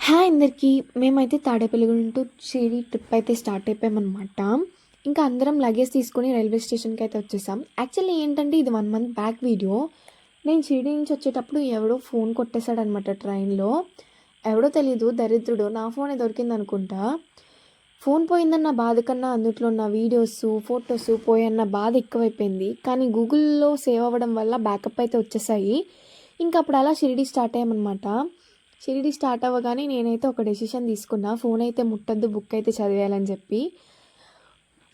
Hi అందరికీ. మేమైతే Tadepalligudem to Shirdi trip అయితే స్టార్ట్ అయిపోయామన్నమాట. ఇంకా అందరం లగేజ్ తీసుకొని రైల్వే స్టేషన్‌కి అయితే వచ్చేసాం. యాక్చువల్లీ ఏంటంటే ఇది 1 మంత్ బ్యాక్ వీడియో. నేను షిరిడి నుంచి వచ్చేటప్పుడు ఎవడో ఫోన్ కొట్టేశాడనమాట ట్రైన్‌లో. ఎవడో తెలీదు దరిద్రుడు. నా ఫోనే దొరికిందనుకుంటా. ఫోన్ పోయిందన్న బాధ కన్నా అందుట్లో ఉన్న వీడియోసు, ఫోటోసు పోయన్న బాధ ఎక్కువైపోయింది. కానీ గూగుల్‌లో సేవ్ అవ్వడం వల్ల బ్యాకప్ అయితే వచ్చేసాయి. ఇంక అప్పుడు అలా షిరిడి స్టార్ట్ అయ్యామన్నమాట. షిరిడి స్టార్ట్ అవ్వగానే నేనైతే ఒక డెసిషన్ తీసుకున్నా. ఫోన్ అయితే ముట్టొద్దు, బుక్ అయితే చదివేయాలని చెప్పి.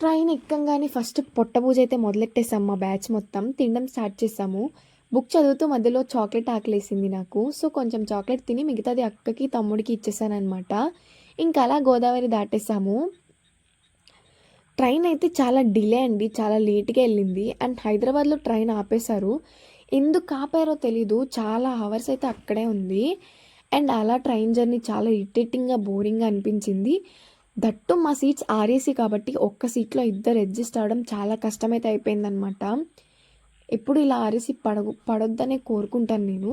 ట్రైన్ ఎక్కంగానే ఫస్ట్ పొట్టబూజ అయితే మొదలెట్టేసాం మా బ్యాచ్ మొత్తం. తినడం స్టార్ట్ చేసాము. బుక్ చదువుతూ మధ్యలో చాక్లెట్ ఆకలేసింది నాకు. సో కొంచెం చాక్లెట్ తిని మిగతాది అక్కకి, తమ్ముడికి ఇచ్చేసాననమాట. ఇంకా అలా గోదావరి దాటేసాము. ట్రైన్ అయితే చాలా డిలే అండి. చాలా లేట్‌గా వెళ్ళింది. అండ్ హైదరాబాద్‌లో ట్రైన్ ఆపేశారు. ఎందుకు ఆపారో తెలీదు. చాలా అవర్స్ అయితే అక్కడే ఉంది. అండ్ అలా ట్రైన్ జర్నీ చాలా ఇరిటేటింగ్‌గా, బోరింగ్‌గా అనిపించింది. దట్టు మా సీట్స్ ఆర్ఏసీ కాబట్టి ఒక్క సీట్‌లో ఇద్దరు అడ్జస్ట్ అవ్వడం చాలా కష్టమైతే అయిపోయిందనమాట. ఎప్పుడు ఇలా ఆర్ఏసీ పడొద్దనే కోరుకుంటాను నేను.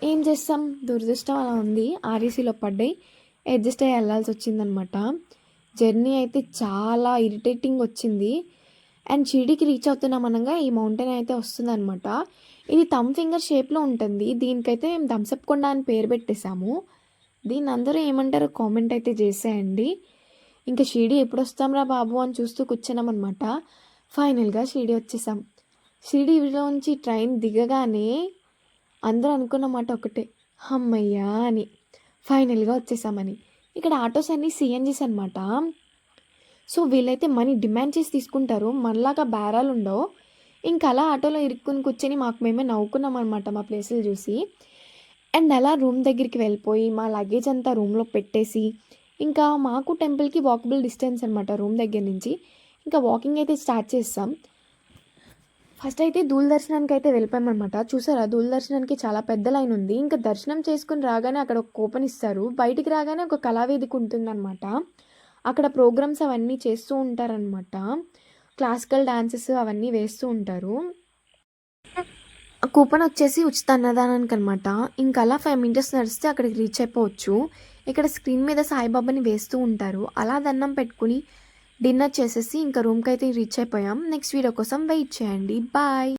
ఏం చేస్తాం, దురదృష్టం అలా ఉంది. ఆర్ఏసీలో పడ్డాయి. అడ్జస్ట్ అయ్యి వెళ్ళాల్సి వచ్చిందనమాట. జర్నీ అయితే చాలా ఇరిటేటింగ్ వచ్చింది. అండ్ షిరిడీకి రీచ్ అవుతున్నాం అనంగా ఈ మౌంటైన్ అయితే వస్తుందనమాట. ఇది థంబ్ ఫింగర్ షేప్‌లో ఉంటుంది. దీనికైతే మేము థమ్సప్ కొండ అని పేరు పెట్టేసాము. దీన్ని అందరూ ఏమంటారో కామెంట్ అయితే చేసేయండి. ఇంకా షిరిడీ ఎప్పుడొస్తాంరా బాబు అని చూస్తూ కూర్చున్నామనమాట. ఫైనల్‌గా షిరిడీ వచ్చేసాం. షిరిడీలోంచి ట్రైన్ దిగగానే అందరూ అనుకున్న మాట ఒకటే, హమ్మయ్య అని. ఫైనల్‌గా వచ్చేసామని. ఇక్కడ ఆటోస్ అన్నీ సీఎన్‌జీస్ అనమాట. సో వీళ్ళైతే మనీ డిమాండ్ చేసి తీసుకుంటారు. మనలాగా బేరాలు ఉండవు. ఇంకా అలా ఆటోలో ఇరుక్కుని కూర్చొని మాకు మేమే నవ్వుకున్నాం అనమాట మా ప్లేసులు చూసి. అండ్ అలా రూమ్ దగ్గరికి వెళ్ళిపోయి మా లగేజ్ అంతా రూమ్‌లో పెట్టేసి, ఇంకా మాకు టెంపుల్‌కి వాకబుల్ డిస్టెన్స్ అనమాట రూమ్ దగ్గర నుంచి. ఇంకా వాకింగ్ అయితే స్టార్ట్ చేసాం. ఫస్ట్ అయితే ధూళి దర్శనానికి అయితే వెళ్ళిపోయామనమాట. చూసారా, ధూళి దర్శనానికి చాలా పెద్ద లైన్ ఉంది. ఇంకా దర్శనం చేసుకొని రాగానే అక్కడ ఒక కూపన్ ఇస్తారు. బయటికి రాగానే ఒక కళావేదిక ఉంటుందన్నమాట. అక్కడ ప్రోగ్రామ్స్ అవన్నీ చేస్తూ ఉంటారనమాట. క్లాసికల్ డాన్సెస్ అవన్నీ వేస్తూ ఉంటారు. ఆ కూపన్ వచ్చేసి ఉచిత అన్నదానానికి అనమాట. ఇంకా అలా 5 మినిట్స్ నడిస్తే అక్కడికి రీచ్ అయిపోవచ్చు. ఇక్కడ స్క్రీన్ మీద సాయిబాబాని వేస్తూ ఉంటారు. అలా దండం పెట్టుకుని డిన్నర్ చేసేసి ఇంకా రూమ్కి అయితే రీచ్ అయిపోయాం. నెక్స్ట్ వీడియో కోసం వెయిట్ చేయండి. బాయ్.